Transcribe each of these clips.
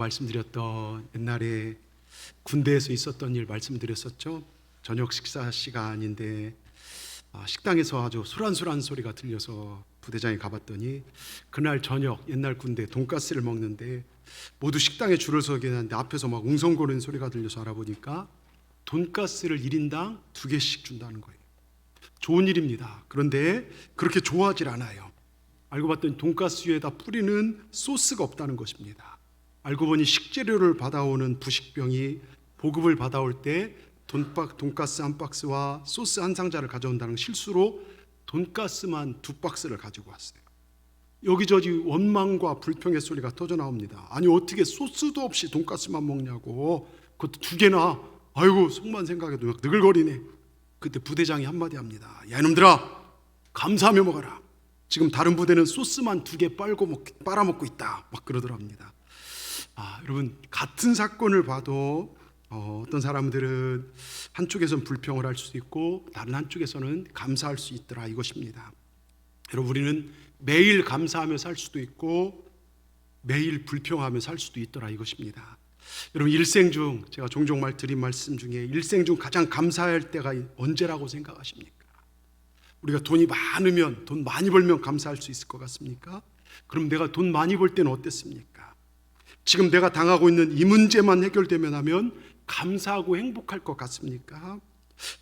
말씀드렸던 옛날에 군대에서 있었던 일 말씀드렸었죠. 저녁 식사 시간인데 식당에서 아주 소란소란 소리가 들려서 부대장이 가봤더니 그날 저녁 옛날 군대 돈가스를 먹는데 모두 식당에 줄을 서게 하는데 앞에서 막 웅성거리는 소리가 들려서 알아보니까 돈가스를 1인당 2개씩 준다는 거예요. 좋은 일입니다. 그런데 그렇게 좋아하질 않아요. 알고 봤더니 돈가스 위에다 뿌리는 소스가 없다는 것입니다. 알고 보니 식재료를 받아오는 부식병이 보급을 받아올 때 돈가스 한 박스와 소스 한 상자를 가져온다는 실수로 돈가스만 2박스를 가지고 왔어요. 여기저기 원망과 불평의 소리가 터져 나옵니다. 아니 어떻게 소스도 없이 돈가스만 먹냐고, 그것도 2개나, 아이고 속만 생각해도 느글거리네. 그때 부대장이 한마디 합니다. 야 이놈들아, 감사하며 먹어라. 지금 다른 부대는 소스만 2개 빨아먹고 있다, 막 그러더랍니다. 여러분, 같은 사건을 봐도 어떤 사람들은 한쪽에서는 불평을 할 수도 있고 다른 한쪽에서는 감사할 수 있더라, 이것입니다. 여러분, 우리는 매일 감사하며 살 수도 있고 매일 불평하며 살 수도 있더라, 이것입니다. 여러분, 일생 중 제가 종종 드린 말씀 중에 일생 중 가장 감사할 때가 언제라고 생각하십니까? 우리가 돈이 많으면, 돈 많이 벌면 감사할 수 있을 것 같습니까? 그럼 내가 돈 많이 벌 때는 어땠습니까? 지금 내가 당하고 있는 이 문제만 해결되면 하면 감사하고 행복할 것 같습니까?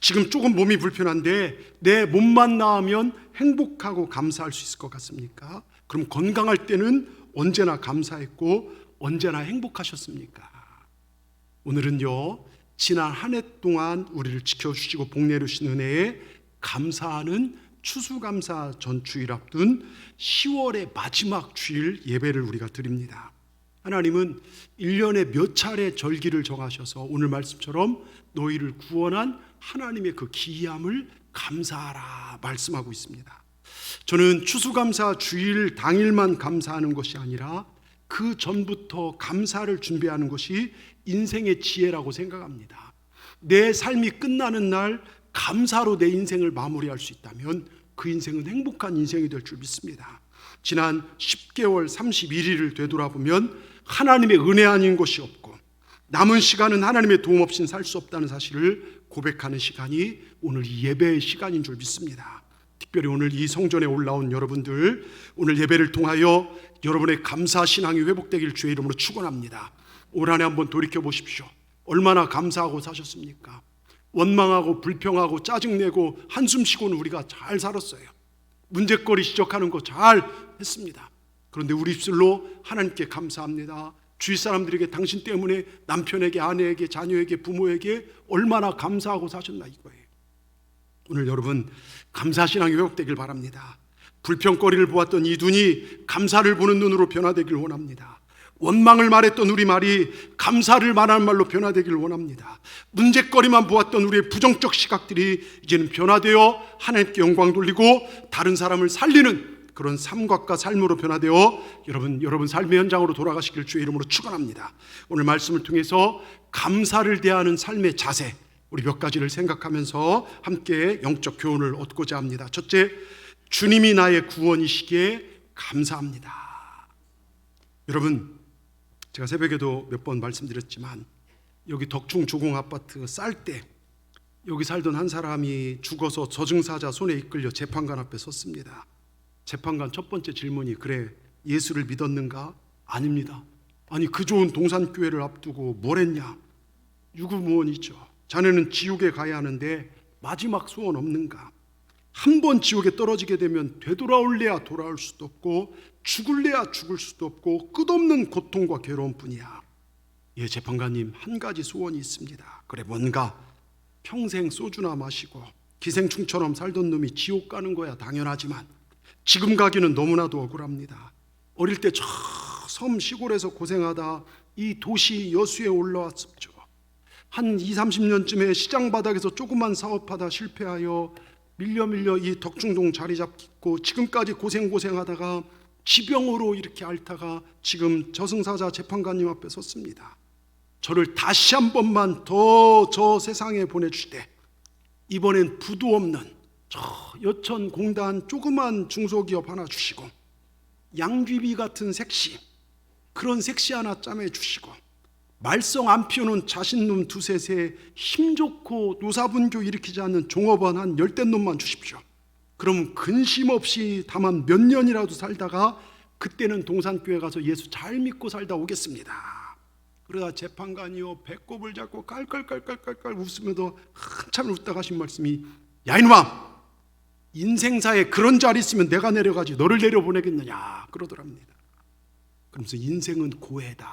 지금 조금 몸이 불편한데 내 몸만 나으면 행복하고 감사할 수 있을 것 같습니까? 그럼 건강할 때는 언제나 감사했고 언제나 행복하셨습니까? 오늘은요, 지난 한 해 동안 우리를 지켜주시고 복내주신 은혜에 감사하는 추수감사 전주일 앞둔 10월의 마지막 주일 예배를 우리가 드립니다. 하나님은 1년에 몇 차례 절기를 정하셔서 오늘 말씀처럼 너희를 구원한 하나님의 그 기이함을 감사하라 말씀하고 있습니다. 저는 추수감사 주일 당일만 감사하는 것이 아니라 그 전부터 감사를 준비하는 것이 인생의 지혜라고 생각합니다. 내 삶이 끝나는 날 감사로 내 인생을 마무리할 수 있다면 그 인생은 행복한 인생이 될 줄 믿습니다. 지난 10개월 31일을 되돌아보면 하나님의 은혜 아닌 것이 없고 남은 시간은 하나님의 도움 없이는 살 수 없다는 사실을 고백하는 시간이 오늘 이 예배의 시간인 줄 믿습니다. 특별히 오늘 이 성전에 올라온 여러분들, 오늘 예배를 통하여 여러분의 감사 신앙이 회복되길 주의 이름으로 축원합니다. 올 한 해 한번 돌이켜 보십시오. 얼마나 감사하고 사셨습니까? 원망하고 불평하고 짜증내고 한숨 쉬고는 우리가 잘 살았어요. 문제거리 지적하는 거 잘 했습니다. 그런데 우리 입술로 하나님께 감사합니다, 주위 사람들에게 당신 때문에 남편에게, 아내에게, 자녀에게, 부모에게 얼마나 감사하고 사셨나, 이거예요. 오늘 여러분 감사신앙이 회복되길 바랍니다. 불평거리를 보았던 이 눈이 감사를 보는 눈으로 변화되길 원합니다. 원망을 말했던 우리 말이 감사를 말하는 말로 변화되길 원합니다. 문제거리만 보았던 우리의 부정적 시각들이 이제는 변화되어 하나님께 영광 돌리고 다른 사람을 살리는 그런 삶각과 삶으로 변화되어 여러분 삶의 현장으로 돌아가시길 주의 이름으로 축원합니다. 오늘 말씀을 통해서 감사를 대하는 삶의 자세, 우리 몇 가지를 생각하면서 함께 영적 교훈을 얻고자 합니다. 첫째, 주님이 나의 구원이시기에 감사합니다. 여러분, 제가 새벽에도 몇 번 말씀드렸지만 여기 덕중 조공 아파트 쌀 때 여기 살던 한 사람이 죽어서 저승사자 손에 이끌려 재판관 앞에 섰습니다. 재판관 첫 번째 질문이, 그래 예수를 믿었는가? 아닙니다. 아니 그 좋은 동산교회를 앞두고 뭘 했냐? 유구무원이죠. 자네는 지옥에 가야 하는데 마지막 소원 없는가? 한 번 지옥에 떨어지게 되면 되돌아올래야 돌아올 수도 없고 죽을래야 죽을 수도 없고 끝없는 고통과 괴로움뿐이야. 예, 재판관님, 한 가지 소원이 있습니다. 그래, 뭔가? 평생 소주나 마시고 기생충처럼 살던 놈이 지옥 가는 거야 당연하지만 지금 가기는 너무나도 억울합니다. 어릴 때 저 섬 시골에서 고생하다 이 도시 여수에 올라왔었죠. 한 20-30년쯤에 시장 바닥에서 조그만 사업하다 실패하여 밀려 이 덕중동 자리 잡고 지금까지 고생하다가 지병으로 이렇게 앓다가 지금 저승사자 재판관님 앞에 섰습니다. 저를 다시 한 번만 더 저 세상에 보내주시되 이번엔 부도 없는 저 여천 공단 조그만 중소기업 하나 주시고 양귀비 같은 색시, 그런 색시 하나 짜매 주시고 말썽 안 피우는 자신놈 두셋에 힘 좋고 노사분교 일으키지 않는 종업원 한 10대 놈만 주십시오. 그럼 근심 없이 다만 몇 년이라도 살다가 그때는 동산교회 가서 예수 잘 믿고 살다 오겠습니다. 그러다 재판관이요 배꼽을 잡고 깔깔깔깔깔깔 웃으면서 한참 웃다가 하신 말씀이, 야 이놈아, 인생사에 그런 자리 있으면 내가 내려가지 너를 내려보내겠느냐 그러더랍니다. 그러면서 인생은 고해다.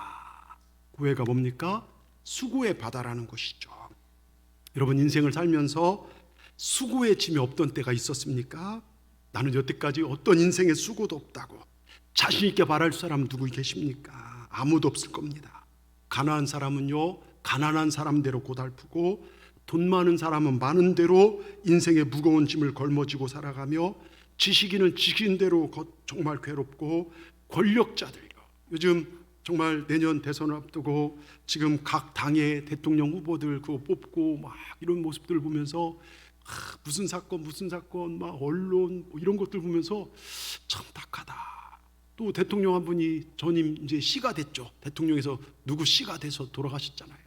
고해가 뭡니까? 수고의 바다라는 것이죠. 여러분, 인생을 살면서 수고의 짐이 없던 때가 있었습니까? 나는 여태까지 어떤 인생의 수고도 없다고 자신 있게 말할 사람 누구 계십니까? 아무도 없을 겁니다. 가난한 사람은요 가난한 사람대로 고달프고, 돈 많은 사람은 많은 대로 인생의 무거운 짐을 걸머쥐고 살아가며, 지식인은 지식인대로 정말 괴롭고, 권력자들요, 요즘 정말 내년 대선을 앞두고 지금 각 당의 대통령 후보들 그거 뽑고 막 이런 모습들 보면서 무슨 사건 막 언론 뭐 이런 것들 보면서 참 딱하다. 또 대통령 한 분이 전임 이제 씨가 됐죠. 대통령에서 누구 씨가 돼서 돌아가셨잖아요.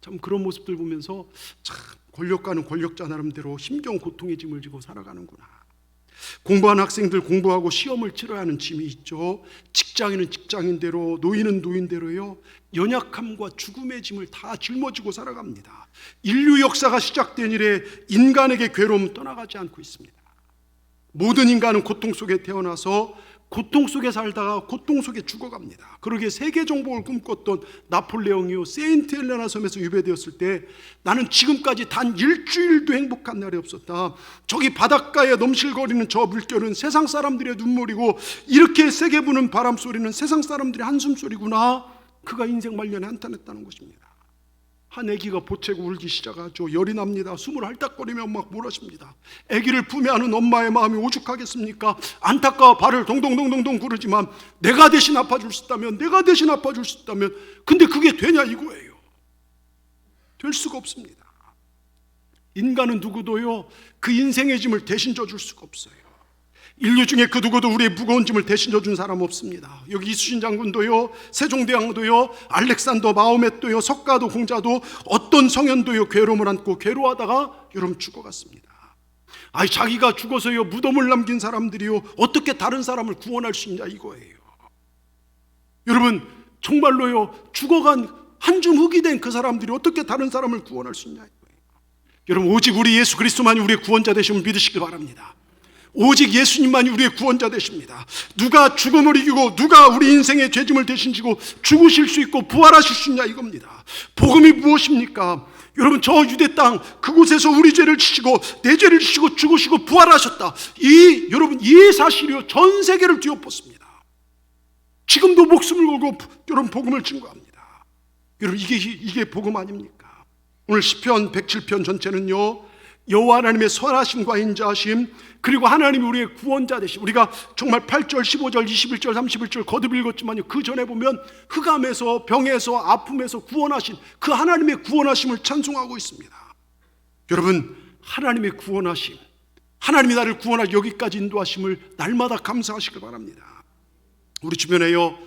참 그런 모습들 보면서 참 권력가는 권력자 나름대로 심정 고통의 짐을 지고 살아가는구나. 공부한 학생들 공부하고 시험을 치러야 하는 짐이 있죠. 직장인은 직장인대로, 노인은 노인대로요, 연약함과 죽음의 짐을 다 짊어지고 살아갑니다. 인류 역사가 시작된 이래 인간에게 괴로움은 떠나가지 않고 있습니다. 모든 인간은 고통 속에 태어나서 고통 속에 살다가 고통 속에 죽어갑니다. 그러기에 세계 정복을 꿈꿨던 나폴레옹이요 세인트 헬레나 섬에서 유배되었을 때, 나는 지금까지 단 일주일도 행복한 날이 없었다. 저기 바닷가에 넘실거리는 저 물결은 세상 사람들의 눈물이고, 이렇게 세게 부는 바람 소리는 세상 사람들의 한숨 소리구나. 그가 인생 말년에 한탄했다는 것입니다. 한 아기가 보채고 울기 시작하죠. 열이 납니다. 숨을 헐떡거리며 막 몰아십니다. 아기를 품에 안은 엄마의 마음이 오죽하겠습니까? 안타까워 발을 동동동동동 구르지만, 내가 대신 아파줄 수 있다면, 내가 대신 아파줄 수 있다면, 근데 그게 되냐 이거예요. 될 수가 없습니다. 인간은 누구도요 그 인생의 짐을 대신 져줄 수가 없어요. 인류 중에 그 누구도 우리의 무거운 짐을 대신 져준 사람 없습니다. 여기 이수신 장군도요, 세종대왕도요, 알렉산더 마호멧도요, 석가도 공자도, 어떤 성현도요 괴로움을 안고 괴로워하다가 여러분 죽어갔습니다. 아니 자기가 죽어서요 무덤을 남긴 사람들이요 어떻게 다른 사람을 구원할 수 있냐 이거예요. 여러분 정말로요 죽어간 한 줌 흙이 된 그 사람들이 어떻게 다른 사람을 구원할 수 있냐 이거예요. 여러분 오직 우리 예수 그리스도만이 우리의 구원자 되심을 믿으시길 바랍니다. 오직 예수님만이 우리의 구원자 되십니다. 누가 죽음을 이기고 누가 우리 인생의 죄짐을 대신 지고 죽으실 수 있고 부활하실 수 있냐 이겁니다. 복음이 무엇입니까? 여러분 저 유대 땅 그곳에서 우리 죄를 지시고 내 죄를 지시고 죽으시고 부활하셨다. 여러분 이 사실이요 전 세계를 뒤엎었습니다. 지금도 목숨을 걸고 여러분 복음을 증거합니다. 여러분 이게 복음 아닙니까? 오늘 시편 107편 전체는요 여호와 하나님의 선하심과 인자하심, 그리고 하나님이 우리의 구원자 되심. 우리가 정말 8절, 15절, 21절, 31절 거듭 읽었지만요 그 전에 보면 흑암에서 병에서 아픔에서 구원하신 그 하나님의 구원하심을 찬송하고 있습니다. 여러분 하나님의 구원하심, 하나님이 나를 구원하기 여기까지 인도하심을 날마다 감사하시길 바랍니다. 우리 주변에요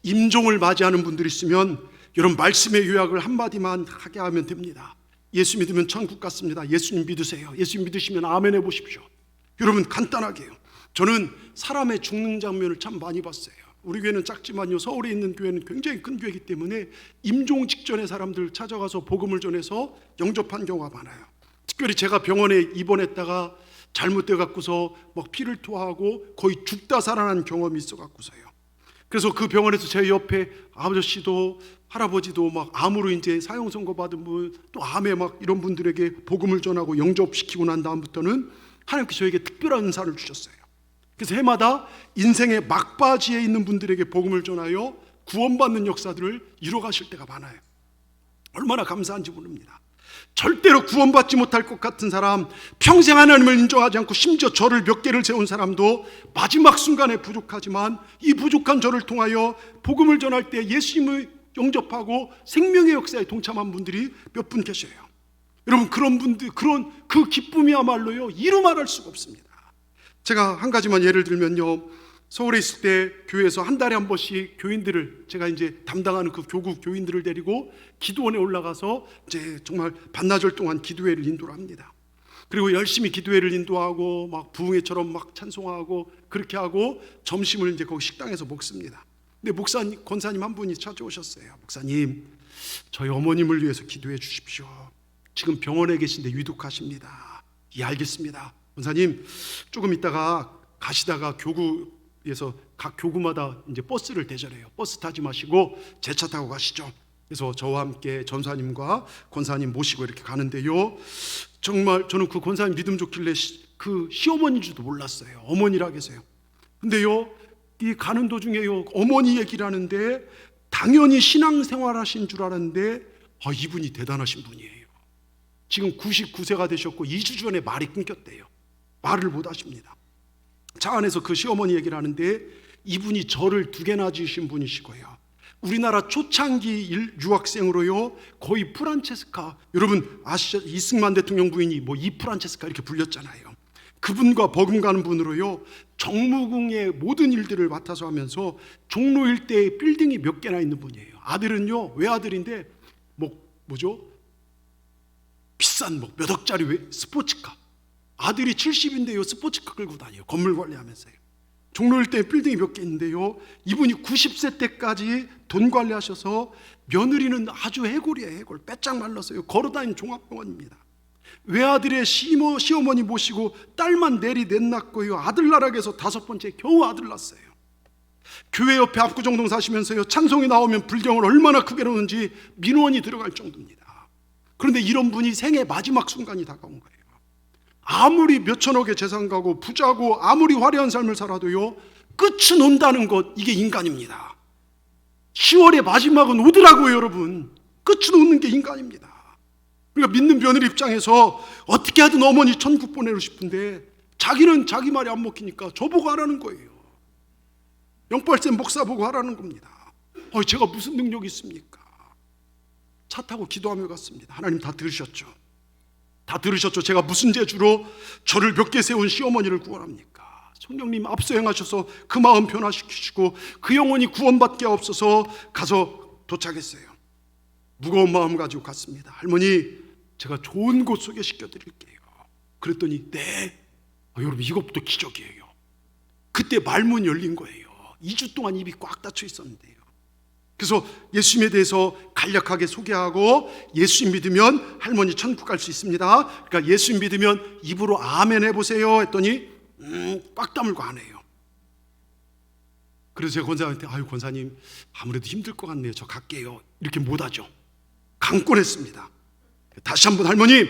임종을 맞이하는 분들이 있으면 여러분 말씀의 요약을 한마디만 하게 하면 됩니다. 예수 믿으면 천국 갔습니다. 예수님 믿으세요. 예수님 믿으시면 아멘 해보십시오. 여러분 간단하게요. 저는 사람의 죽는 장면을 참 많이 봤어요. 우리 교회는 작지만요 서울에 있는 교회는 굉장히 큰 교회이기 때문에 임종 직전에 사람들 찾아가서 복음을 전해서 영접한 경우가 많아요. 특별히 제가 병원에 입원했다가 잘못돼 갖고서 막 피를 토하고 거의 죽다 살아난 경험이 있어 갖고서요. 그래서 그 병원에서 제 옆에 아버지도 할아버지도 막 암으로 이제 사형 선고 받은 분, 또 암에 막 이런 분들에게 복음을 전하고 영접시키고 난 다음부터는 하나님께서 저에게 특별한 은사를 주셨어요. 그래서 해마다 인생의 막바지에 있는 분들에게 복음을 전하여 구원받는 역사들을 이뤄가실 때가 많아요. 얼마나 감사한지 모릅니다. 절대로 구원받지 못할 것 같은 사람, 평생 하나님을 인정하지 않고 심지어 절을 몇 개를 세운 사람도 마지막 순간에 부족하지만 이 부족한 저를 통하여 복음을 전할 때 예수님을 영접하고 생명의 역사에 동참한 분들이 몇 분 계셔요. 여러분 그런 분들, 그런 그 기쁨이야말로요 이루 말할 수가 없습니다. 제가 한 가지만 예를 들면요, 서울에 있을 때 교회에서 한 달에 한 번씩 교인들을, 제가 이제 담당하는 그 교구 교인들을 데리고 기도원에 올라가서 이제 정말 반나절 동안 기도회를 인도를 합니다. 그리고 열심히 기도회를 인도하고 막 부흥회처럼 막 찬송하고 그렇게 하고 점심을 이제 거기 식당에서 먹습니다. 근데 목사님, 권사님 한 분이 찾아오셨어요. 목사님, 저희 어머님을 위해서 기도해 주십시오. 지금 병원에 계신데 위독하십니다. 예, 알겠습니다. 권사님, 조금 있다가 가시다가 교구에서 각 교구마다 이제 버스를 대절해요. 버스 타지 마시고 제 차 타고 가시죠. 그래서 저와 함께 전사님과 권사님 모시고 이렇게 가는데요, 정말 저는 그 권사님 믿음 좋길래 그 시어머니인 줄도 몰랐어요. 어머니라 계세요. 근데요, 이 가는 도중에요, 어머니 얘기를 하는데 당연히 신앙생활 하신 줄 알았는데 이분이 대단하신 분이에요. 지금 99세가 되셨고 2주 전에 말이 끊겼대요. 말을 못 하십니다. 차 안에서 그 시어머니 얘기를 하는데 이분이 저를 2개나 지으신 분이시고요, 우리나라 초창기 유학생으로요 거의 프란체스카, 여러분 아시죠? 이승만 대통령 부인이 뭐 이 프란체스카 이렇게 불렸잖아요. 그분과 버금가는 분으로요 정무궁의 모든 일들을 맡아서 하면서 종로 일대에 빌딩이 몇 개나 있는 분이에요. 아들은요, 외아들인데 뭐죠? 비싼 몇 억짜리 스포츠카, 아들이 70인데요 스포츠카 끌고 다녀요. 건물 관리하면서요. 종로 일대에 빌딩이 몇 개 있는데요, 이분이 90세 때까지 돈 관리하셔서 며느리는 아주 해골이에요. 해골, 빼짝 말랐어요. 걸어다니는 종합병원입니다. 외아들의 시어머니 모시고 딸만 넷 낳고요, 아들나락에서 5번째 겨우 아들 낳았어요. 교회 옆에 압구정동 사시면서요, 찬송이 나오면 불경을 얼마나 크게 놓는지 민원이 들어갈 정도입니다. 그런데 이런 분이 생애 마지막 순간이 다가온 거예요. 아무리 몇천억의 재산 가고 부자고 아무리 화려한 삶을 살아도요, 끝은 온다는 것, 이게 인간입니다. 10월의 마지막은 오더라고요. 여러분, 끝은 오는 게 인간입니다. 그러니까 믿는 며느리 입장에서 어떻게 하든 어머니 천국 보내고 싶은데 자기는 자기 말이 안 먹히니까 저보고 하라는 거예요. 영빨쌤 목사 보고 하라는 겁니다. 제가 무슨 능력이 있습니까? 차 타고 기도하며 갔습니다. 하나님 다 들으셨죠? 다 들으셨죠? 제가 무슨 재주로 저를 몇 개 세운 시어머니를 구원합니까? 성령님 앞서 행하셔서 그 마음 변화시키시고 그 영혼이 구원받게 없어서 가서 도착했어요. 무거운 마음 가지고 갔습니다. 할머니, 제가 좋은 곳 소개시켜 드릴게요. 그랬더니 네. 여러분, 이것부터 기적이에요. 그때 말문 열린 거예요. 2주 동안 입이 꽉 닫혀 있었는데요. 그래서 예수님에 대해서 간략하게 소개하고 예수님 믿으면 할머니 천국 갈 수 있습니다. 그러니까 예수님 믿으면 입으로 아멘 해보세요 했더니 꽉 다물고 안 해요. 그래서 제가 권사님한테 권사님 아무래도 힘들 것 같네요. 저 갈게요. 이렇게 못하죠. 강권했습니다. 다시 한번 할머니,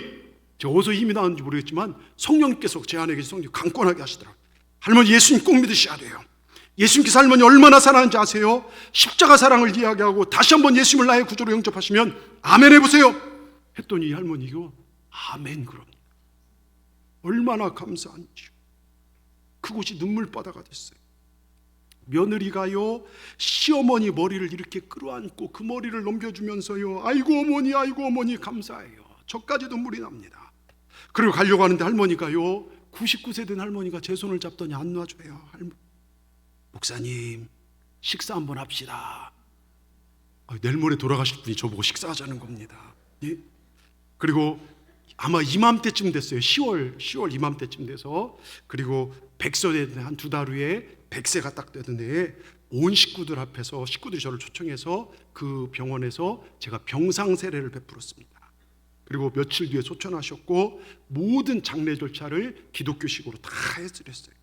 제가 어디서 힘이 나는지 모르겠지만 성령님께서 제 안에 계신 성령 강권하게 하시더라고요. 할머니, 예수님 꼭 믿으셔야 돼요. 예수님께서 할머니 얼마나 사랑하는지 아세요? 십자가 사랑을 이야기하고 다시 한번 예수님을 나의 구주로 영접하시면 아멘 해보세요 했더니 이 할머니가 아멘 그럽니다. 얼마나 감사한지. 그곳이 눈물바다가 됐어요. 며느리가요, 시어머니 머리를 이렇게 끌어안고 그 머리를 넘겨주면서요, 아이고 어머니 감사해요. 저까지 눈물이 납니다. 그리고 가려고 하는데 할머니가요, 99세 된 할머니가 제 손을 잡더니 안 놔줘요. 목사님, 식사 한번 합시다. 내일 모레 돌아가실 분이 저보고 식사하자는 겁니다. 예? 그리고 아마 이맘때쯤 됐어요. 10월 이맘때쯤 돼서, 그리고 백서에 한 2달 후에 백세가 딱 되던데 온 식구들 앞에서 식구들이 저를 초청해서 그 병원에서 제가 병상 세례를 베풀었습니다. 그리고 며칠 뒤에 소천하셨고 모든 장례 절차를 기독교식으로 다 해드렸어요.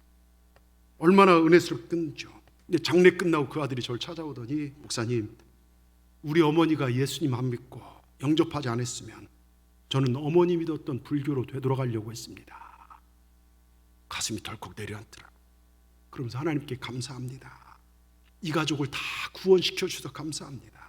얼마나 은혜스럽군요. 근데 장례 끝나고 그 아들이 저를 찾아오더니 목사님, 우리 어머니가 예수님 안 믿고 영접하지 않았으면 저는 어머니 믿었던 불교로 되돌아가려고 했습니다. 가슴이 덜컥 내려앉더라고요. 그러면서 하나님께 감사합니다. 이 가족을 다 구원시켜 주셔서 감사합니다.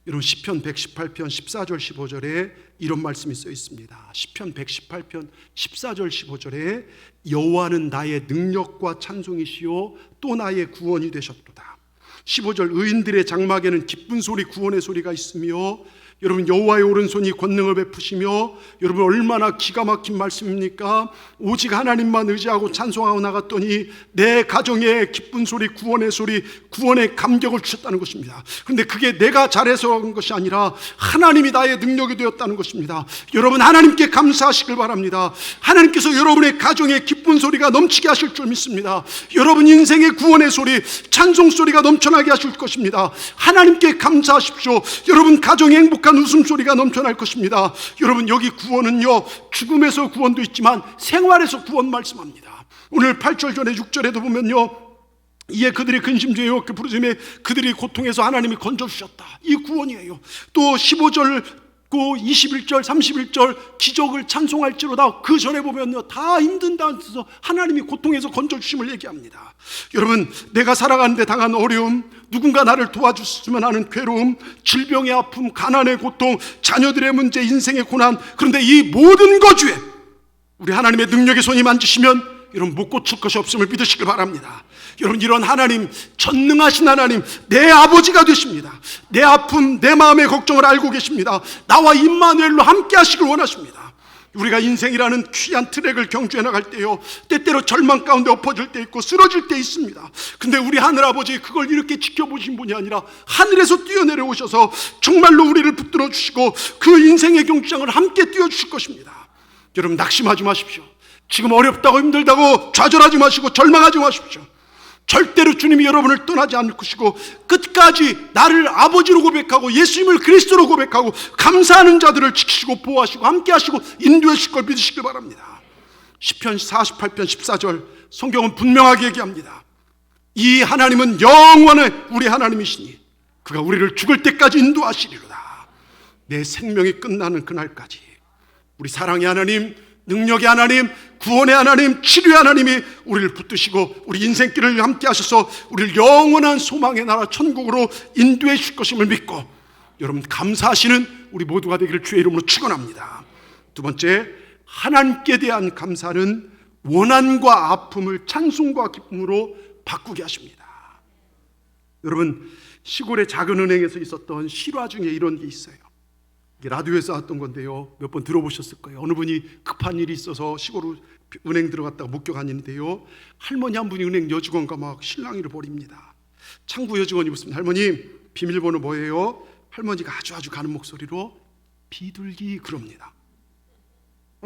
여러분, 시편 118편 14절 15절에 이런 말씀이 써 있습니다. 시편 118편 14절 15절에 여호와는 나의 능력과 찬송이시요 또 나의 구원이 되셨도다. 15절 의인들의 장막에는 기쁜 소리 구원의 소리가 있으며, 여러분 여호와의 오른손이 권능을 베푸시며, 여러분 얼마나 기가 막힌 말씀입니까? 오직 하나님만 의지하고 찬송하고 나갔더니 내 가정에 기쁜 소리, 구원의 소리, 구원의 감격을 주셨다는 것입니다. 그런데 그게 내가 잘해서 한 것이 아니라 하나님이 나의 능력이 되었다는 것입니다. 여러분 하나님께 감사하시길 바랍니다. 하나님께서 여러분의 가정에 기쁜 소리가 넘치게 하실 줄 믿습니다. 여러분 인생의 구원의 소리, 찬송 소리가 넘쳐나게 하실 것입니다. 하나님께 감사하십시오. 여러분 가정의 행복한 웃음소리가 넘쳐날 것입니다. 여러분 여기 구원은요, 죽음에서 구원도 있지만 생활에서 구원 말씀합니다. 오늘 8절 전에 6절에도 보면요, 이에 그들이 근심중에 여호와께 부르짖음에 그들이 고통에서 하나님이 건져주셨다. 이 구원이에요. 또 15절 21절 31절 기적을 찬송할지로다. 그 전에 보면요, 다 힘든다 해서 하나님이 고통에서 건져주심을 얘기합니다. 여러분 내가 살아가는데 당한 어려움, 누군가 나를 도와줬으면 하는 괴로움, 질병의 아픔, 가난의 고통, 자녀들의 문제, 인생의 고난, 그런데 이 모든 것 중에 우리 하나님의 능력의 손이 만지시면 여러분 못 고칠 것이 없음을 믿으시길 바랍니다. 여러분 이런 하나님, 전능하신 하나님, 내 아버지가 되십니다. 내 아픔, 내 마음의 걱정을 알고 계십니다. 나와 임마누엘로 함께 하시길 원하십니다. 우리가 인생이라는 귀한 트랙을 경주해 나갈 때요, 때때로 절망 가운데 엎어질 때 있고 쓰러질 때 있습니다. 근데 우리 하늘아버지 그걸 이렇게 지켜보신 분이 아니라 하늘에서 뛰어내려 오셔서 정말로 우리를 붙들어 주시고 그 인생의 경주장을 함께 뛰어주실 것입니다. 여러분 낙심하지 마십시오. 지금 어렵다고 힘들다고 좌절하지 마시고 절망하지 마십시오. 절대로 주님이 여러분을 떠나지 않을 것이고 끝까지 나를 아버지로 고백하고 예수님을 그리스도로 고백하고 감사하는 자들을 지키시고 보호하시고 함께 하시고 인도해 주실 걸 믿으시길 바랍니다. 시편 48편 14절 성경은 분명하게 얘기합니다. 이 하나님은 영원한 우리 하나님이시니 그가 우리를 죽을 때까지 인도하시리로다. 내 생명이 끝나는 그날까지 우리 사랑의 하나님, 능력의 하나님, 구원의 하나님, 치료의 하나님이 우리를 붙드시고 우리 인생길을 함께 하셔서 우리를 영원한 소망의 나라 천국으로 인도해 주실 것임을 믿고 여러분 감사하시는 우리 모두가 되기를 주의 이름으로 축원합니다. 두 번째, 하나님께 대한 감사는 원한과 아픔을 찬송과 기쁨으로 바꾸게 하십니다. 여러분 시골의 작은 은행에서 있었던 실화 중에 이런 게 있어요. 라디오에서 왔던 건데요, 몇 번 들어보셨을 거예요. 어느 분이 급한 일이 있어서 시골 은행 들어갔다가 목격하는데요, 할머니 한 분이 은행 여직원과 막 실랑이를 벌입니다. 창구 여직원이 묻습니다. 할머니 비밀번호 뭐예요? 할머니가 아주 가는 목소리로 비둘기 그럽니다.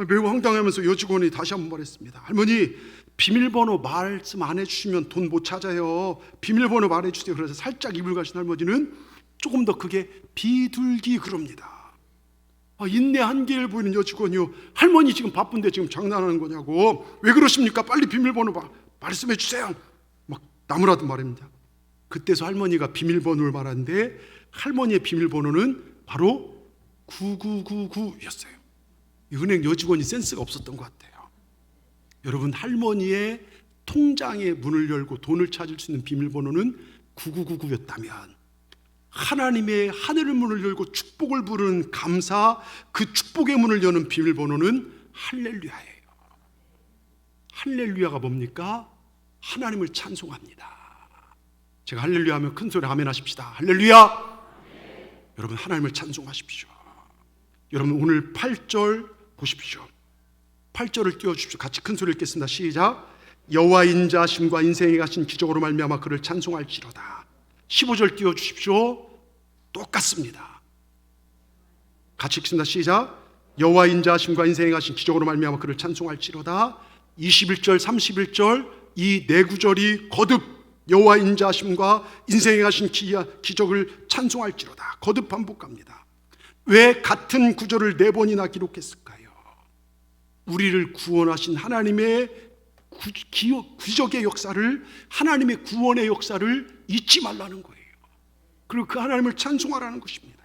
매우 황당하면서 여직원이 다시 한번 말했습니다. 할머니 비밀번호 말씀 안 해주시면 돈 못 찾아요. 비밀번호 말해주세요. 그래서 살짝 입을 가신 할머니는 조금 더 크게 비둘기 그럽니다. 인내 한계를 보이는 여직원이요, 할머니 지금 바쁜데 지금 장난하는 거냐고, 왜 그러십니까? 빨리 비밀번호 말씀해 주세요. 막 나무라도 말입니다. 그때서 할머니가 비밀번호를 말하는데 할머니의 비밀번호는 바로 9999였어요. 은행 여직원이 센스가 없었던 것 같아요. 여러분 할머니의 통장의 문을 열고 돈을 찾을 수 있는 비밀번호는 9999였다면 하나님의 하늘의 문을 열고 축복을 부르는 감사, 그 축복의 문을 여는 비밀번호는 할렐루야예요. 할렐루야가 뭡니까? 하나님을 찬송합니다. 제가 할렐루야 하면 큰 소리 아멘 하십시다. 할렐루야. 여러분 하나님을 찬송하십시오. 여러분 오늘 8절 보십시오. 8절을 띄워주십시오. 같이 큰 소리 읽겠습니다. 시작. 여호와 인자하심과 인생에 가신 기적으로 말미암아 그를 찬송할지로다. 15절 띄워주십시오. 똑같습니다. 같이 읽습니다. 시작. 여호와 인자하심과 인생에 가신 기적으로 말미암아 그를 찬송할지로다. 21절 31절 이 네 구절이 거듭 여호와 인자하심과 인생에 가신 기적을 찬송할지로다 거듭 반복합니다. 왜 같은 구절을 네 번이나 기록했을까요? 우리를 구원하신 하나님의 기적의 역사를, 하나님의 구원의 역사를 잊지 말라는 거예요. 그리고 그 하나님을 찬송하라는 것입니다.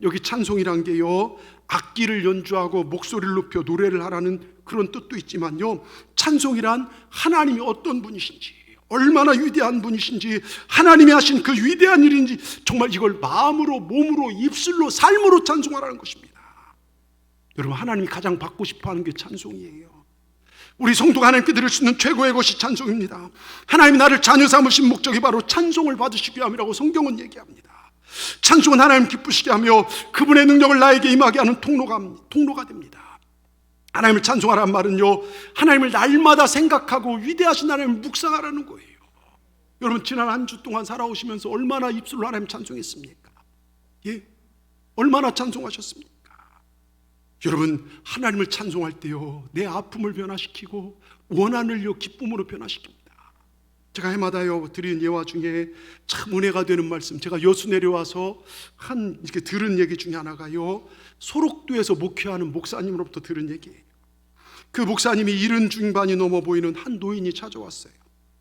여기 찬송이란 게요, 악기를 연주하고 목소리를 높여 노래를 하라는 그런 뜻도 있지만요, 찬송이란 하나님이 어떤 분이신지, 얼마나 위대한 분이신지, 하나님이 하신 그 위대한 일인지 정말 이걸 마음으로, 몸으로, 입술로, 삶으로 찬송하라는 것입니다. 여러분 하나님이 가장 받고 싶어하는 게 찬송이에요. 우리 성도가 하나님께 드릴 수 있는 최고의 것이 찬송입니다. 하나님이 나를 자녀 삼으신 목적이 바로 찬송을 받으시기 위함이라고 성경은 얘기합니다. 찬송은 하나님 기쁘시게 하며 그분의 능력을 나에게 임하게 하는 통로가 됩니다. 하나님을 찬송하라는 말은요, 하나님을 날마다 생각하고 위대하신 하나님을 묵상하라는 거예요. 여러분, 지난 한 주 동안 살아오시면서 얼마나 입술로 하나님 찬송했습니까? 예? 얼마나 찬송하셨습니까? 여러분, 하나님을 찬송할 때요, 내 아픔을 변화시키고 원한을요 기쁨으로 변화시킵니다. 제가 해마다요 드린 예화 중에 참 은혜가 되는 말씀, 제가 여수 내려와서 이렇게 들은 얘기 중에 하나가요, 소록도에서 목회하는 목사님으로부터 들은 얘기예요. 그 목사님이 70 중반이 넘어 보이는 한 노인이 찾아왔어요.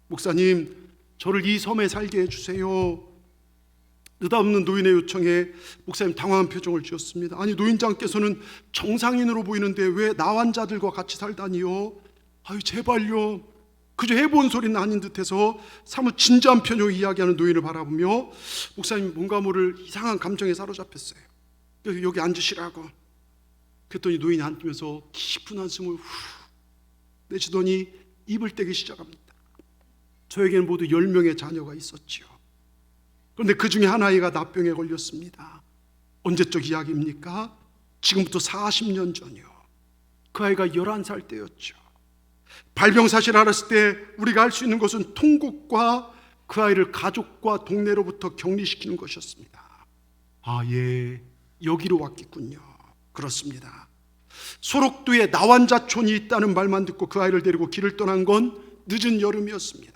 목사님, 저를 이 섬에 살게 해주세요. 느닷없는 노인의 요청에 목사님 당황한 표정을 지었습니다. 아니, 노인장께서는 정상인으로 보이는데 왜 나환자들과 같이 살다니요? 아유, 제발요. 그저 해본 소리는 아닌 듯해서 사뭇 진지한 표정으로 이야기하는 노인을 바라보며 목사님 뭔가 모를 이상한 감정에 사로잡혔어요. 여기 앉으시라고. 그랬더니 노인이 앉으면서 깊은 한숨을 후 내쉬더니 입을 떼기 시작합니다. 저에게는 모두 10명의 자녀가 있었지요. 그런데 그 중에 한 아이가 납병에 걸렸습니다. 언제적 이야기입니까? 지금부터 40년 전이요. 그 아이가 11살 때였죠. 발병 사실을 알았을 때 우리가 할 수 있는 것은 통곡과 그 아이를 가족과 동네로부터 격리시키는 것이었습니다. 아, 예, 여기로 왔겠군요. 그렇습니다. 소록도에 나환자촌이 있다는 말만 듣고 그 아이를 데리고 길을 떠난 건 늦은 여름이었습니다.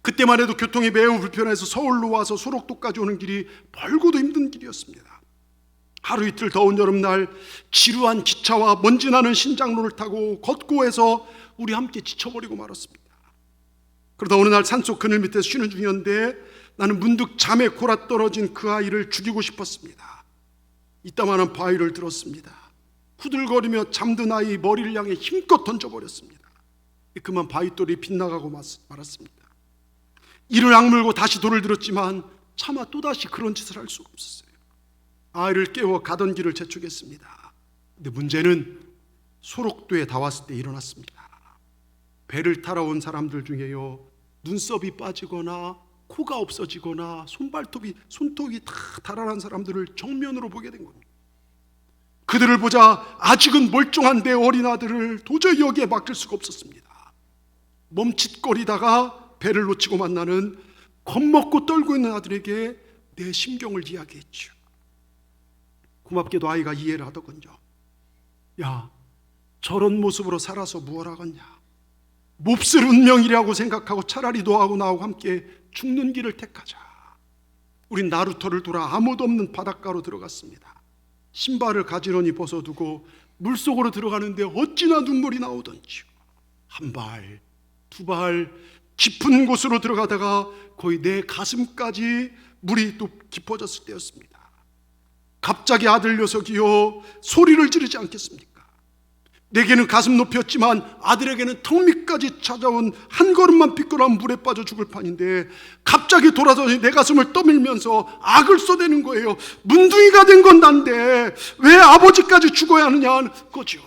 그때만 해도 교통이 매우 불편해서 서울로 와서 소록도까지 오는 길이 멀고도 힘든 길이었습니다. 하루 이틀 더운 여름날 지루한 기차와 먼지 나는 신장로를 타고 걷고 해서 우리 함께 지쳐버리고 말았습니다. 그러다 어느 날 산속 그늘 밑에서 쉬는 중이었는데 나는 문득 잠에 골아 떨어진 그 아이를 죽이고 싶었습니다. 이따만한 바위를 들었습니다. 후들거리며 잠든 아이 머리를 향해 힘껏 던져버렸습니다. 그만 바위돌이 빗나가고 말았습니다. 이를 악물고 다시 돌을 들었지만 차마 또다시 그런 짓을 할 수가 없었어요. 아이를 깨워 가던 길을 재촉했습니다. 근데 문제는 소록도에 다 왔을 때 일어났습니다. 배를 타러 온 사람들 중에요, 눈썹이 빠지거나 코가 없어지거나 손톱이 다 달아난 사람들을 정면으로 보게 된 겁니다. 그들을 보자 아직은 멀쩡한 내 어린 아들을 도저히 여기에 맡길 수가 없었습니다. 멈칫거리다가 배를 놓치고 만나는 겁먹고 떨고 있는 아들에게 내 심경을 이야기했죠. 고맙게도 아이가 이해를 하더군요. 야, 저런 모습으로 살아서 무엇 하겠냐? 몹쓸 운명이라고 생각하고 차라리 너하고 나하고 함께 죽는 길을 택하자. 우린 나루터를 돌아 아무도 없는 바닷가로 들어갔습니다. 신발을 가지런히 벗어두고 물속으로 들어가는데 어찌나 눈물이 나오던지요. 한 발, 두 발 깊은 곳으로 들어가다가 거의 내 가슴까지 물이 또 깊어졌을 때였습니다. 갑자기 아들 녀석이요, 소리를 지르지 않겠습니까? 내게는 가슴 높이였지만 아들에게는 턱 밑까지 찾아온 한 걸음만 비껴나면 물에 빠져 죽을 판인데 갑자기 돌아서니 내 가슴을 떠밀면서 악을 쏘대는 거예요. 문둥이가 된 건 난데 왜 아버지까지 죽어야 하느냐 하는 거죠.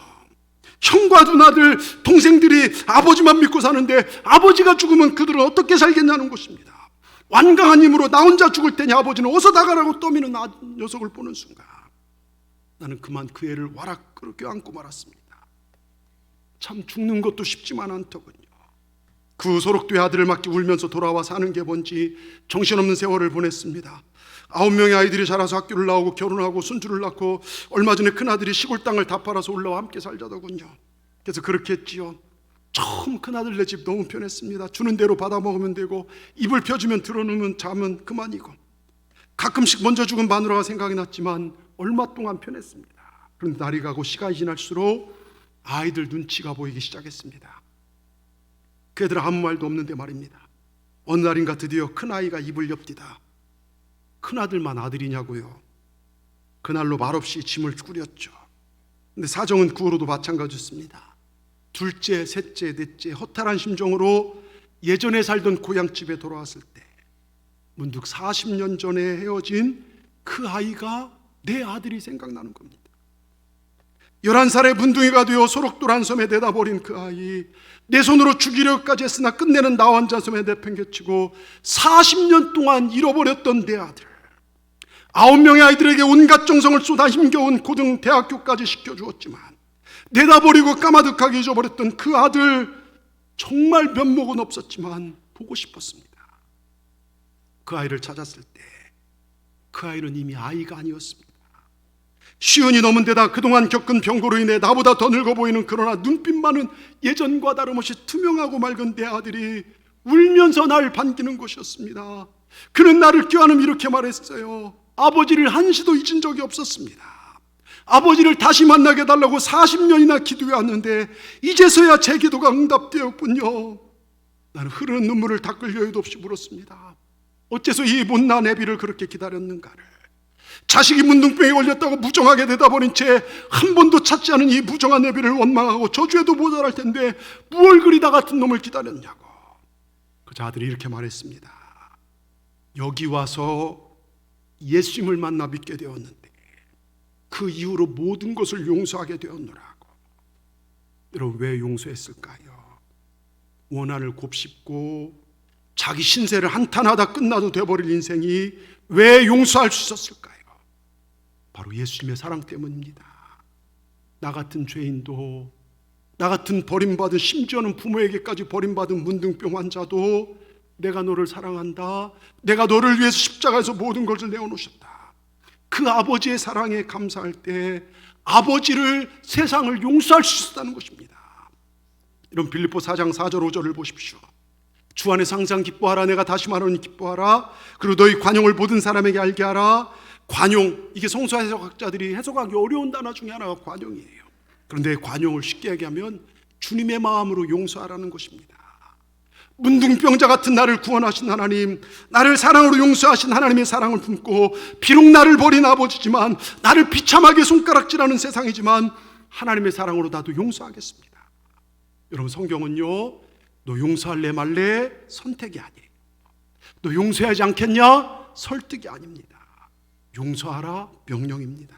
형과 누나들, 동생들이 아버지만 믿고 사는데 아버지가 죽으면 그들은 어떻게 살겠냐는 것입니다. 완강한 힘으로 나 혼자 죽을 테니 아버지는 어서 나가라고 떠미는 녀석을 보는 순간 나는 그만 그 애를 와락 껴안고 말았습니다. 참 죽는 것도 쉽지만 않더군요. 그 소록도의 아들을 맡기 울면서 돌아와 사는 게 뭔지 정신없는 세월을 보냈습니다. 9명의 아이들이 자라서 학교를 나오고 결혼하고 손주를 낳고 얼마 전에 큰아들이 시골 땅을 다 팔아서 올라와 함께 살자더군요. 그래서 그렇게 했지요. 처음 큰아들 내 집 너무 편했습니다. 주는 대로 받아 먹으면 되고 입을 펴주면 들어놓으면 자면 그만이고 가끔씩 먼저 죽은 마누라가 생각이 났지만 얼마 동안 편했습니다. 그런데 날이 가고 시간이 지날수록 아이들 눈치가 보이기 시작했습니다. 그 애들은 아무 말도 없는데 말입니다. 어느 날인가 드디어 큰아이가 입을 엽디다. 큰아들만 아들이냐고요. 그날로 말없이 짐을 꾸렸죠. 근데 사정은 그 후로도 마찬가지였습니다. 둘째, 셋째, 넷째 허탈한 심정으로 예전에 살던 고향집에 돌아왔을 때 문득 40년 전에 헤어진 그 아이가 내 아들이 생각나는 겁니다. 11살의 문둥이가 되어 소록돌 한 섬에 내다 버린 그 아이, 내 손으로 죽이려까지 했으나 끝내는 나 혼자 섬에 내팽개치고 40년 동안 잃어버렸던 내 아들, 9명의 아이들에게 온갖 정성을 쏟아 힘겨운 고등 대학교까지 시켜주었지만 내다 버리고 까마득하게 잊어버렸던 그 아들, 정말 면목은 없었지만 보고 싶었습니다. 그 아이를 찾았을 때 그 아이는 이미 아이가 아니었습니다. 50이 넘은 데다 그동안 겪은 병고로 인해 나보다 더 늙어 보이는, 그러나 눈빛만은 예전과 다름없이 투명하고 맑은 내 아들이 울면서 날 반기는 것이었습니다. 그는 나를 껴안으며 이렇게 말했어요. 아버지를 한시도 잊은 적이 없었습니다. 아버지를 다시 만나게 해달라고 40년이나 기도해 왔는데 이제서야 제 기도가 응답되었군요. 나는 흐르는 눈물을 닦을 여유도 없이 물었습니다. 어째서 이 못난 애비를 그렇게 기다렸는가를. 자식이 문둥병에 걸렸다고 무정하게 대답버린 채 한 번도 찾지 않은 이 무정한 애비를 원망하고 저주해도 모자랄 텐데 무얼 그리 나 같은 놈을 기다렸냐고. 그저 아들이 이렇게 말했습니다. 여기 와서 예수님을 만나 믿게 되었는데 그 이후로 모든 것을 용서하게 되었노라고. 여러분, 왜 용서했을까요? 원한을 곱씹고 자기 신세를 한탄하다 끝나도 돼버릴 인생이 왜 용서할 수 있었을까요? 바로 예수님의 사랑 때문입니다. 나 같은 죄인도, 나 같은 버림받은, 심지어는 부모에게까지 버림받은 문둥병 환자도 내가 너를 사랑한다, 내가 너를 위해서 십자가에서 모든 것을 내어놓으셨다, 그 아버지의 사랑에 감사할 때 아버지를, 세상을 용서할 수 있었다는 것입니다. 이런 빌립보 4장 4절 5절을 보십시오. 주 안에서 항상 기뻐하라. 내가 다시 말하노니 기뻐하라. 그리고 너희 관용을 모든 사람에게 알게 하라. 관용, 이게 성서 해석학자들이 해석하기 어려운 단어 중에 하나가 관용이에요. 그런데 관용을 쉽게 얘기하면 주님의 마음으로 용서하라는 것입니다. 문둥병자 같은 나를 구원하신 하나님, 나를 사랑으로 용서하신 하나님의 사랑을 품고, 비록 나를 버린 아버지지만, 나를 비참하게 손가락질하는 세상이지만 하나님의 사랑으로 나도 용서하겠습니다. 여러분, 성경은요, 너 용서할래 말래 선택이 아니에요. 너 용서하지 않겠냐? 설득이 아닙니다. 용서하라 명령입니다.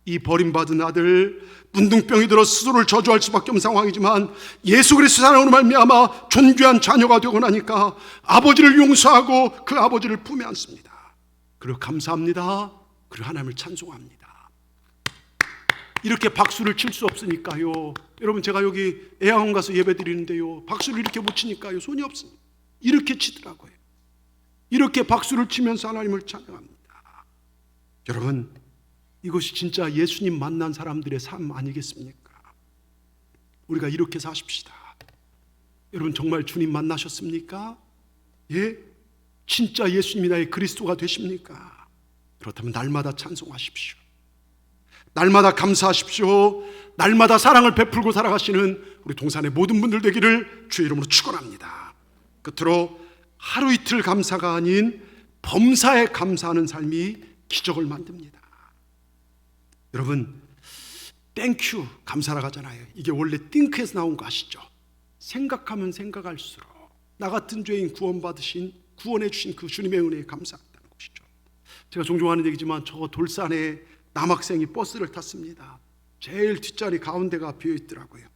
이 버림받은 아들, 문둥병이 들어 스스로를 저주할 수밖에 없는 상황이지만 예수 그리스도 사랑으로 말미암아 존귀한 자녀가 되고 나니까 아버지를 용서하고 그 아버지를 품에 안습니다. 그리고 감사합니다. 그리고 하나님을 찬송합니다. 이렇게 박수를 칠 수 없으니까요. 여러분, 제가 여기 애학원 가서 예배 드리는데요, 박수를 이렇게 못 치니까요, 손이 없습니다. 이렇게 치더라고요. 이렇게 박수를 치면서 하나님을 찬양합니다. 여러분, 이것이 진짜 예수님 만난 사람들의 삶 아니겠습니까? 우리가 이렇게 사십시다. 여러분, 정말 주님 만나셨습니까? 예? 진짜 예수님이 나의 그리스도가 되십니까? 그렇다면 날마다 찬송하십시오. 날마다 감사하십시오. 날마다 사랑을 베풀고 살아가시는 우리 동산의 모든 분들 되기를 주의 이름으로 축원합니다. 끝으로 하루 이틀 감사가 아닌 범사에 감사하는 삶이 기적을 만듭니다. 여러분, 땡큐 감사라고 하잖아요. 이게 원래 띵크에서 나온 거 아시죠? 생각하면 생각할수록 나 같은 죄인 구원해 주신 그 주님의 은혜에 감사한다는 것이죠. 제가 종종 하는 얘기지만 저 돌산에 남학생이 버스를 탔습니다. 제일 뒷자리 가운데가 비어있더라고요.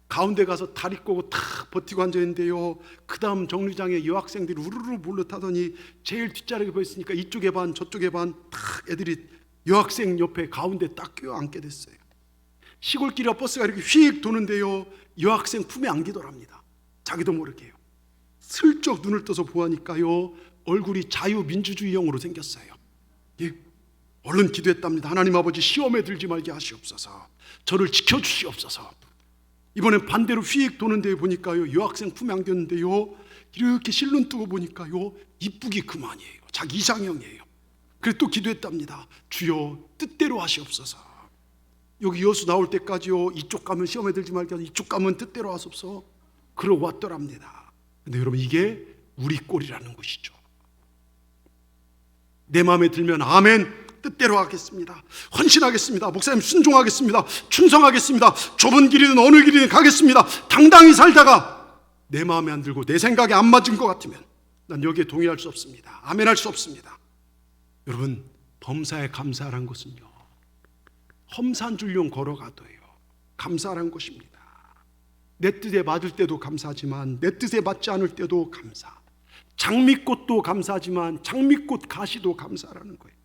가운데 가서 다리 꼬고 탁 버티고 앉아있는데요, 그 다음 정류장에 여학생들이 우르르 몰려타더니 제일 뒷자리가 비어있으니까 이쪽에 반 저쪽에 반 탁 애들이 여학생 옆에 가운데 딱 껴안게 됐어요. 시골길이라 버스가 이렇게 휙 도는데요, 여학생 품에 안기더랍니다. 자기도 모르게요. 슬쩍 눈을 떠서 보니까요, 얼굴이 자유민주주의형으로 생겼어요. 예. 얼른 기도했답니다. 하나님 아버지, 시험에 들지 말게 하시옵소서. 저를 지켜주시옵소서. 이번엔 반대로 휙 도는데 보니까요, 여학생 품에 안겼는데요, 이렇게 실눈 뜨고 보니까요, 이쁘기 그만이에요. 자기 이상형이에요. 그래서 또 기도했답니다. 주여 뜻대로 하시옵소서. 여기 여수 나올 때까지요, 이쪽 가면 시험에 들지 말게 하소서, 이쪽 가면 뜻대로 하소서. 그러고 왔더랍니다. 근데 여러분, 이게 우리 꼴이라는 것이죠. 내 마음에 들면 아멘, 뜻대로 하겠습니다, 헌신하겠습니다, 목사님 순종하겠습니다, 충성하겠습니다, 좁은 길이든 어느 길이든 가겠습니다, 당당히 살다가 내 마음에 안 들고 내 생각에 안 맞은 것 같으면 난 여기에 동의할 수 없습니다. 아멘할 수 없습니다. 여러분, 범사에 감사하라는 것은요, 험산줄용 걸어가도요 감사라는 것입니다. 내 뜻에 맞을 때도 감사하지만 내 뜻에 맞지 않을 때도 감사. 장미꽃도 감사하지만 장미꽃 가시도 감사라는 거예요.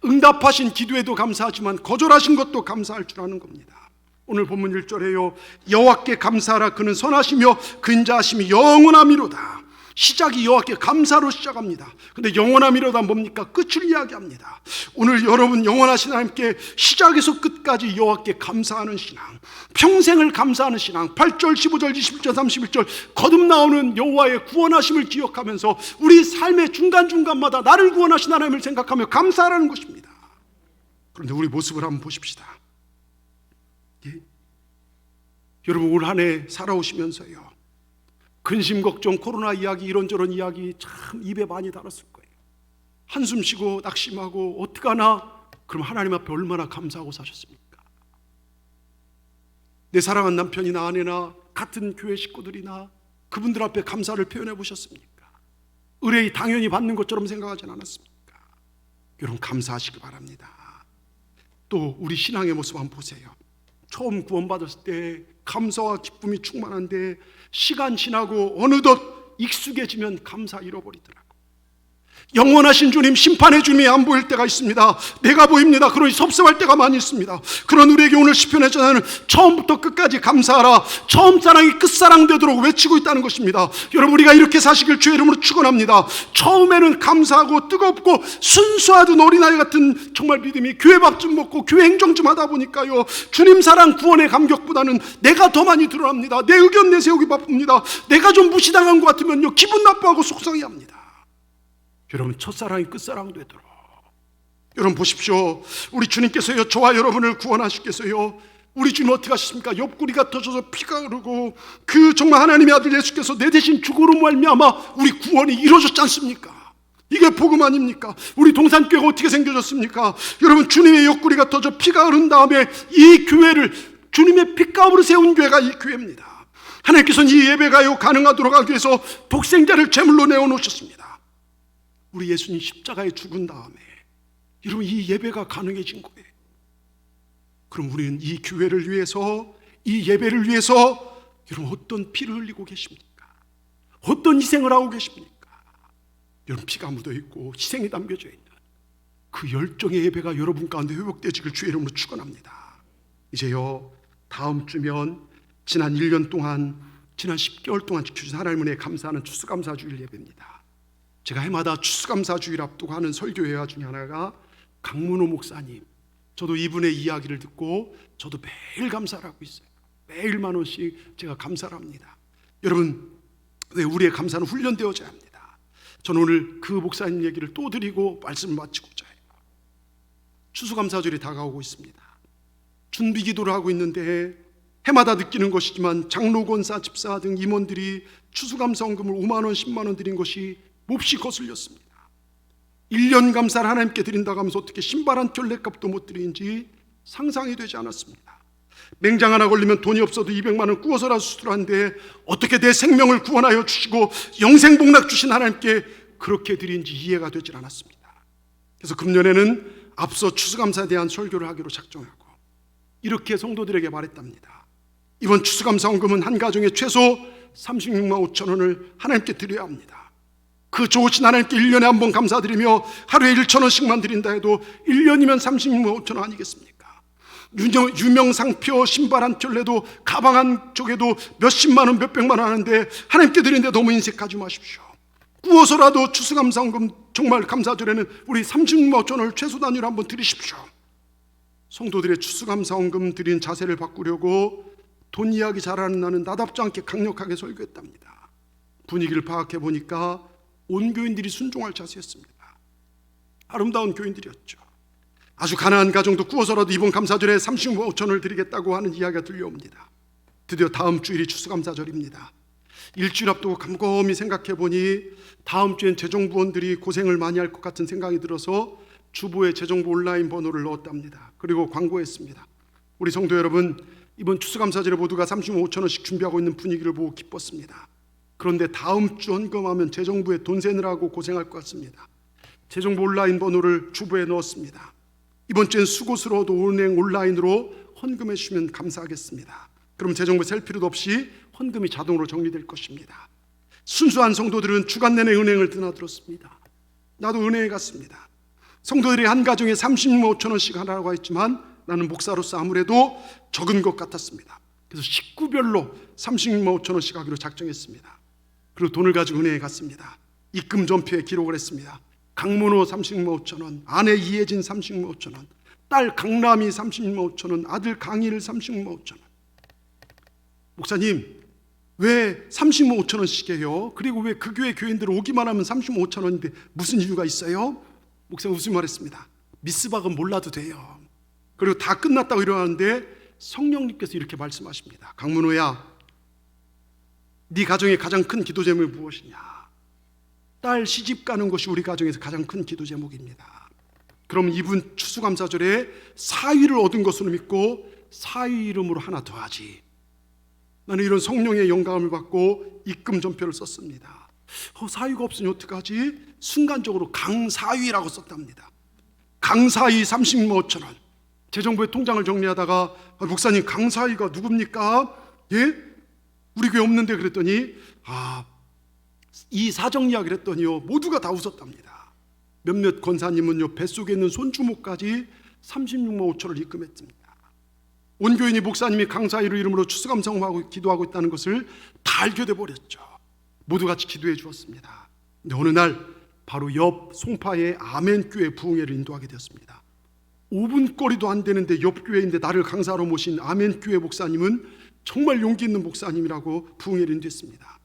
응답하신 기도에도 감사하지만 거절하신 것도 감사할 줄 아는 겁니다. 오늘 본문 1절에요 여호와께 감사하라 그는 선하시며 그 인자하심이 영원함이로다. 시작이 여호와께 감사로 시작합니다. 근데 영원함이로다 뭡니까? 끝을 이야기합니다. 오늘 여러분 영원하신 하나님께 시작에서 끝까지 여호와께 감사하는 신앙, 평생을 감사하는 신앙, 8절, 15절, 21절, 31절 거듭 나오는 여호와의 구원하심을 기억하면서 우리 삶의 중간중간마다 나를 구원하신 하나님을 생각하며 감사하라는 것입니다. 그런데 우리 모습을 한번 보십시다. 예? 여러분 올 한 해 살아오시면서요 근심 걱정 코로나 이야기 이런저런 이야기 참 입에 많이 달았을 거예요. 한숨 쉬고 낙심하고 어떡하나? 그럼 하나님 앞에 얼마나 감사하고 사셨습니까? 내 사랑하는 남편이나 아내나 같은 교회 식구들이나 그분들 앞에 감사를 표현해 보셨습니까? 의뢰이 당연히 받는 것처럼 생각하진 않았습니까? 여러분 감사하시기 바랍니다. 또 우리 신앙의 모습 한번 보세요. 처음 구원받았을 때 감사와 기쁨이 충만한데 시간 지나고 어느덧 익숙해지면 감사 잃어버리더라고. 영원하신 주님, 심판의 주님이 안 보일 때가 있습니다. 내가 보입니다. 그러니 섭섭할 때가 많이 있습니다. 그런 우리에게 오늘 시편의 전하는 처음부터 끝까지 감사하라, 처음 사랑이 끝사랑 되도록 외치고 있다는 것입니다. 여러분 우리가 이렇게 사시길 주의 이름으로 축원합니다. 처음에는 감사하고 뜨겁고 순수하던 어린아이 같은 정말 믿음이 교회 밥 좀 먹고 교회 행정 좀 하다 보니까요 주님 사랑 구원의 감격보다는 내가 더 많이 드러납니다. 내 의견 내세우기 바쁩니다. 내가 좀 무시당한 것 같으면요 기분 나빠하고 속상해합니다. 여러분 첫사랑이 끝사랑 되도록 여러분 보십시오. 우리 주님께서요 저와 여러분을 구원하시겠어요. 우리 주님 어떻게 하셨습니까? 옆구리가 터져서 피가 흐르고 그 정말 하나님의 아들 예수께서 내 대신 죽으로 말미암아 우리 구원이 이루어졌지 않습니까? 이게 복음 아닙니까? 우리 동산교회가 어떻게 생겨졌습니까? 여러분 주님의 옆구리가 터져 피가 흐른 다음에 이 교회를 주님의 피값으로 세운 교회가 이 교회입니다. 하나님께서는 이 예배가요 가능하도록 하기 위해서 독생자를 제물로 내어놓으셨습니다. 우리 예수님 십자가에 죽은 다음에 여러분 이 예배가 가능해진 거예요. 그럼 우리는 이 교회를 위해서 이 예배를 위해서 여러분 어떤 피를 흘리고 계십니까? 어떤 희생을 하고 계십니까? 여러분 피가 묻어있고 희생이 담겨져 있는 그 열정의 예배가 여러분 가운데 회복되시길 주의 이름으로 축원합니다. 이제요 다음 주면 지난 1년 동안 지난 10개월 동안 주신 하나님 은혜에 감사하는 추수감사주일 예배입니다. 제가 해마다 추수감사주일 앞두고 하는 설교회화 중에 하나가 강문호 목사님, 저도 이분의 이야기를 듣고 저도 매일 감사를 하고 있어요. 매일 10,000원씩 제가 감사를 합니다. 여러분 왜 우리의 감사는 훈련되어져야 합니다. 저는 오늘 그 목사님 얘기를 또 드리고 말씀을 마치고자 해요. 추수감사주일이 다가오고 있습니다. 준비기도를 하고 있는데 해마다 느끼는 것이지만 장로, 권사, 집사 등 임원들이 추수감사원금을 5만원, 10만원 드린 것이 몹시 거슬렸습니다. 1년 감사를 하나님께 드린다고 하면서 어떻게 신발 한 켤레값도 못 드리는지 상상이 되지 않았습니다. 맹장 하나 걸리면 돈이 없어도 200만원 구워서라도 수술하는데 어떻게 내 생명을 구원하여 주시고 영생복락 주신 하나님께 그렇게 드린지 이해가 되질 않았습니다. 그래서 금년에는 앞서 추수감사에 대한 설교를 하기로 작정하고 이렇게 성도들에게 말했답니다. 이번 추수감사원금은 한 가정에 최소 36만 5천 원을 하나님께 드려야 합니다. 그 좋으신 하나님께 1년에 한 번 감사드리며 하루에 1,000원씩만 드린다 해도 1년이면 36만 5천 원 아니겠습니까? 유명 상표 신발 한 켤레도 가방 한 쪽에도 몇십만 원 몇백만 원 하는데 하나님께 드리는데 너무 인색하지 마십시오. 구워서라도 추수감사원금 정말 감사절에는 우리 36만 5천 원을 최소 단위로 한번 드리십시오. 성도들의 추수감사원금 드린 자세를 바꾸려고 돈 이야기 잘하는 나는 나답지 않게 강력하게 설교했답니다. 분위기를 파악해 보니까 온 교인들이 순종할 자세였습니다. 아름다운 교인들이었죠. 아주 가난한 가정도 구워서라도 이번 감사절에 36만 5천 원을 드리겠다고 하는 이야기가 들려옵니다. 드디어 다음 주일이 추수감사절입니다. 일주일 앞두고 곰곰이 생각해 보니 다음 주엔 재정부원들이 고생을 많이 할 것 같은 생각이 들어서 주보에 재정부 온라인 번호를 넣었답니다. 그리고 광고했습니다. 우리 성도 여러분, 이번 추수감사절에 모두가 35만 5천 원씩 준비하고 있는 분위기를 보고 기뻤습니다. 그런데 다음 주 헌금하면 재정부에 돈 세느라고 고생할 것 같습니다. 재정부 온라인 번호를 주보에 넣었습니다. 이번 주엔 수고스러워도 은행 온라인으로 헌금해 주시면 감사하겠습니다. 그럼 재정부 셀 필요도 없이 헌금이 자동으로 정리될 것입니다. 순수한 성도들은 주간 내내 은행을 드나들었습니다. 나도 은행에 갔습니다. 성도들이 한 가정에 36만 5천 원씩 하라고 했지만 나는 목사로서 아무래도 적은 것 같았습니다. 그래서 식구별로 36만 5천 원씩 하기로 작정했습니다. 그리고 돈을 가지고 은행에 갔습니다. 입금 전표에 기록을 했습니다. 강문호 36만 5천 원, 아내 이혜진 36만 5천 원, 딸 강남이 36만 5천 원, 아들 강일 36만 5천 원. 목사님, 왜 30만 5천 원씩 해요? 그리고 왜 그 교회 교인들 오기만 하면 30만 5천 원인데 무슨 이유가 있어요? 목사님 웃으며 말했습니다. 미스박은 몰라도 돼요. 그리고 다 끝났다고 일어나는데 성령님께서 이렇게 말씀하십니다. 강문호야, 네 가정의 가장 큰 기도 제목이 무엇이냐? 딸 시집 가는 것이 우리 가정에서 가장 큰 기도 제목입니다. 그럼 이분 추수감사절에 사위를 얻은 것으로 믿고 사위 이름으로 하나 더 하지. 나는 이런 성령의 영감을 받고 입금 전표를 썼습니다. 사위가 없으니 어떡하지? 순간적으로 강사위라고 썼답니다. 강사위 30만 5천 원. 재정부의 통장을 정리하다가 목사님 강사위가 누굽니까? 예? 우리 교회 없는데 그랬더니 이 사정 이야기를 했더니요 모두가 다 웃었답니다. 몇몇 권사님은요 뱃속에 있는 손주모까지 36만 5천 원을 입금했습니다. 온 교인이 목사님이 강사위로 이름으로 추수감사하고 기도하고 있다는 것을 다 알게 돼버렸죠. 모두 같이 기도해 주었습니다. 근데 어느 날 바로 옆 송파의 아멘교회 부흥회를 인도하게 되었습니다. 5분 거리도 안 되는데 옆 교회인데 나를 강사로 모신 아멘교회 목사님은 정말 용기 있는 목사님이라고 부흥회를 인도했습니다.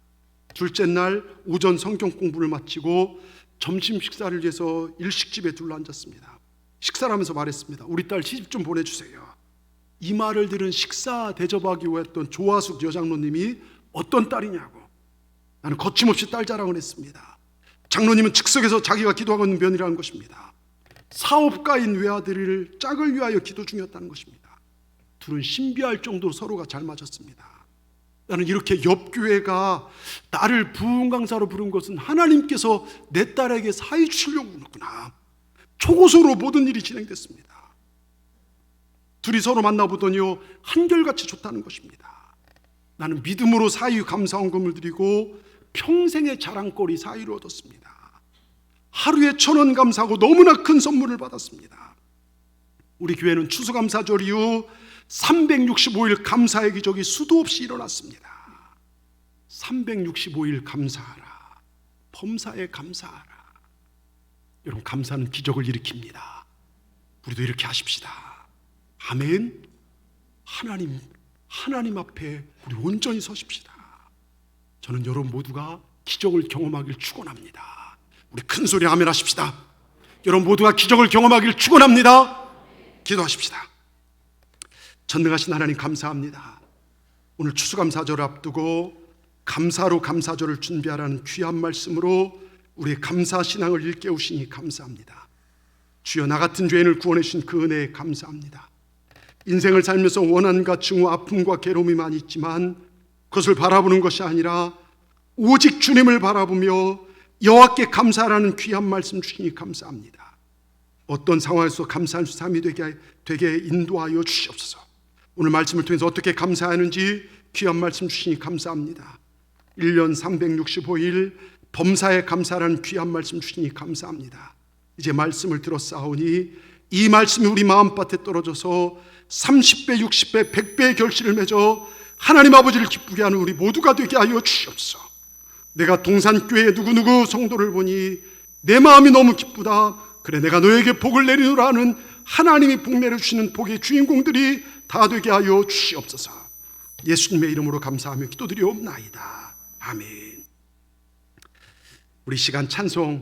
둘째 날 오전 성경 공부를 마치고 점심 식사를 위해서 일식집에 둘러앉았습니다. 식사를 하면서 말했습니다. 우리 딸 시집 좀 보내주세요. 이 말을 들은 식사 대접하기 위했던 조화숙 여장로님이 어떤 딸이냐고. 나는 거침없이 딸 자랑을 했습니다. 장로님은 즉석에서 자기가 기도하고 있는 면이라는 것입니다. 사업가인 외아들을 짝을 위하여 기도 중이었다는 것입니다. 둘은 신비할 정도로 서로가 잘 맞았습니다. 나는 이렇게 옆 교회가 나를 부흥 강사로 부른 것은 하나님께서 내 딸에게 사위 주시려고 그러구나. 초고속으로 모든 일이 진행됐습니다. 둘이 서로 만나보더니요 한결같이 좋다는 것입니다. 나는 믿음으로 사위 감사헌금을 드리고 평생의 자랑거리 사위를 얻었습니다. 하루에 1,000원 감사하고 너무나 큰 선물을 받았습니다. 우리 교회는 추수감사절 이후 365일 감사의 기적이 수도 없이 일어났습니다. 365일 감사하라. 범사에 감사하라. 여러분, 감사는 기적을 일으킵니다. 우리도 이렇게 하십시다. 아멘. 하나님 앞에 우리 온전히 서십시다. 저는 여러분 모두가 기적을 경험하길 축원합니다. 우리 큰 소리 아멘 하십시다. 여러분 모두가 기적을 경험하길 축원합니다. 기도하십시다. 전능하신 하나님 감사합니다. 오늘 추수감사절을 앞두고 감사로 감사절을 준비하라는 귀한 말씀으로 우리의 감사신앙을 일깨우시니 감사합니다. 주여, 나 같은 죄인을 구원해 주신 그 은혜에 감사합니다. 인생을 살면서 원한과 증오, 아픔과 괴로움이 많이 있지만 그것을 바라보는 것이 아니라 오직 주님을 바라보며 여호와께 감사하라는 귀한 말씀 주시니 감사합니다. 어떤 상황에서 감사할 삶이 되게 인도하여 주시옵소서. 오늘 말씀을 통해서 어떻게 감사하는지 귀한 말씀 주시니 감사합니다. 1년 365일 범사에 감사라는 귀한 말씀 주시니 감사합니다. 이제 말씀을 들었사오니 이 말씀이 우리 마음밭에 떨어져서 30배, 60배, 100배의 결실을 맺어 하나님 아버지를 기쁘게 하는 우리 모두가 되게 하여 주시옵소서. 내가 동산교회의 누구누구 성도를 보니 내 마음이 너무 기쁘다. 그래, 내가 너에게 복을 내리노라 하는 하나님이 복 내려주시는 복의 주인공들이 다 되게 하여 주시옵소서. 예수님의 이름으로 감사하며 기도드리옵나이다. 아멘. 우리 시간 찬송